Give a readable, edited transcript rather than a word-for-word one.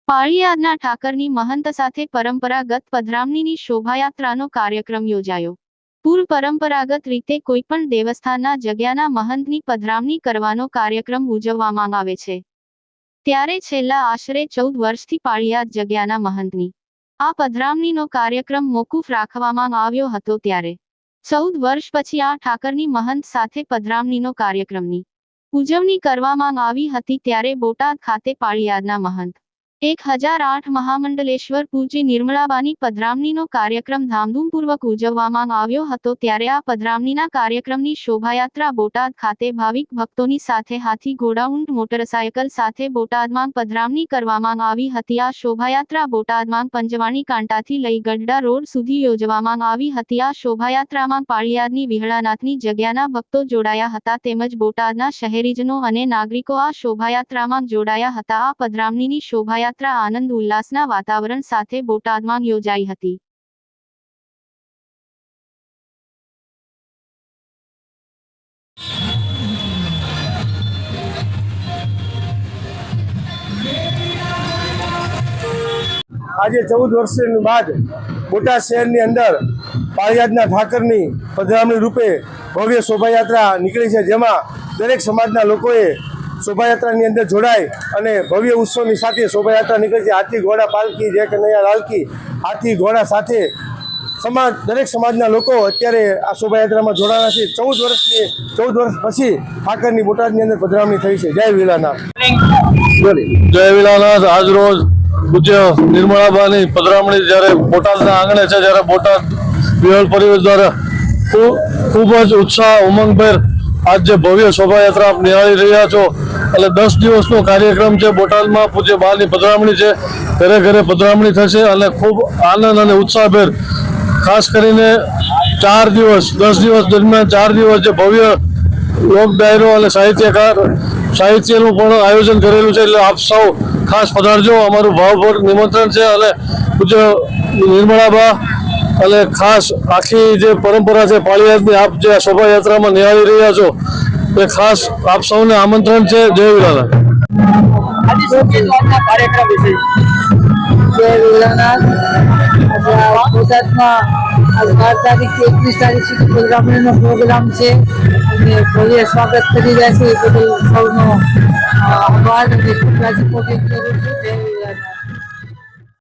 પાળીયાદના ઠાકરની મહંત સાથે પરંપરાગત પધરામણીની શોભાયાત્રાનો કાર્યક્રમ યોજાયો। પૂર્વ પરંપરાગત રીતે કોઈપણ દેવસ્થાનના જગ્યાના મહંતની પધરામણી કરવાનો કાર્યક્રમ ઉજવવામાં આવે છે, ત્યારે છેલ્લા આશરે 14 વર્ષથી પાળીયાદ જગ્યાના મહંતની આ પધરામણીનો કાર્યક્રમ મોકૂફ રાખવામાં આવ્યો હતો। ત્યારે 14 વર્ષ પછી આ ઠાકરની મહંત સાથે પધરામણીનો કાર્યક્રમની ઉજવણી કરવામાં આવી હતી। ત્યારે બોટાદ ખાતે પાળીયાદના મહંત 1008 મહામંડલેશ્વર પૂજ્ય નિર્મળાબાની પધરામણીનો કાર્યક્રમ ધામધૂમપૂર્વક ઉજવવામાં આવ્યો હતો। ત્યારે આ પધરામણીના કાર્યક્રમની શોભાયાત્રા બોટાદ ખાતે ભાવિક ભક્તોની સાથે હાથી ઘોડા ઊંટ મોટરસાયકલ સાથે બોટાદમાં પધરામણી કરવામાં આવી હતી। આ શોભાયાત્રા બોટાદમાં પંજવાણી કાંટાથી લઈ ગઢડા રોડ સુધી યોજવામાં આવી હતી। આ શોભાયાત્રામાં પાળીયાદની વિહળાનાથની જગ્યાના ભક્તો જોડાયા હતા, તેમજ બોટાદના શહેરીજનો અને નાગરિકો આ શોભાયાત્રામાં જોડાયા હતા। આ પધરામણીની શોભાયાત્રા આનંદ ઉલ્લાસના વાતાવરણ સાથે બોટાદમાં યોજાઈ હતી। આજે 14 વર્ષ બાદ બોટાદ શહેરની અંદર પાળીયાદના ઠાકરની પધરામણી રૂપે ભવ્ય શોભાયાત્રા નીકળી છે, જેમાં દરેક સમાજના લોકોએ શોભાયાત્રાની અંદર જોડાય અને ભવ્ય ઉત્સવની સાથે શોભાયાત્રા નીકળી છે। હાથી ઘોડા પાલકી જય કનૈયા લાલકી હાથી ઘોડા સાથે દરેક સમાજના લોકો અત્યારે આ શોભાયાત્રામાં જોડાણા છે। 14 વર્ષ પછી ઠાકરની બોટાદની અંદર પધરામણી થઈ છે। જય વિલાનાથ। જય વિલાનાથ। આજ રોજ પૂજ્ય નિર્મળાબાની પધરામણી જ્યારે બોટાદના આંગણે છે, જ્યારે બોટાદ વિહળ પરિવાર દ્વારા ખૂબ જ ઉત્સાહ ઉમંગભેર આજ જે ભવ્ય શોભાયાત્રા આપ નિહાળી રહ્યા છો, એટલે 10 દિવસનો કાર્યક્રમ છે। બોટાદમાં પૂજ્ય બાની પધરામણી છે, ઘરે ઘરે પધરામણી થશે અને ખૂબ આનંદ અને ઉત્સાહભેર ખાસ કરીને 4 દિવસ 10 દિવસ દરમિયાન 4 દિવસ જે ભવ્ય લોક ડાયરો અને સાહિત્યનું પણ આયોજન કરેલું છે, એટલે આપ સૌ ખાસ પધારજો। અમારું ભાવભર્યું નિમંત્રણ છે અને પૂજ્ય નિર્મળાબા અને ખાસ આખી જે પરંપરા છે પાળીયાદની આપ જે શોભાયાત્રામાં નિહાળી રહ્યા છો, એ ખાસ આપ સૌને આમંત્રણ છે। જય વિલાનાથ। જય વિલાનાથ। બોટાદમાં 12 તારીખથી 21 તારીખ સુધી પધરામણીનો પ્રોગ્રામ છે અને ભવ્ય સ્વાગત કરી રહ્યા છે, એ બદલ સૌનો આભાર અને ખૂબ રાજીપો વ્યક્ત કરું છું।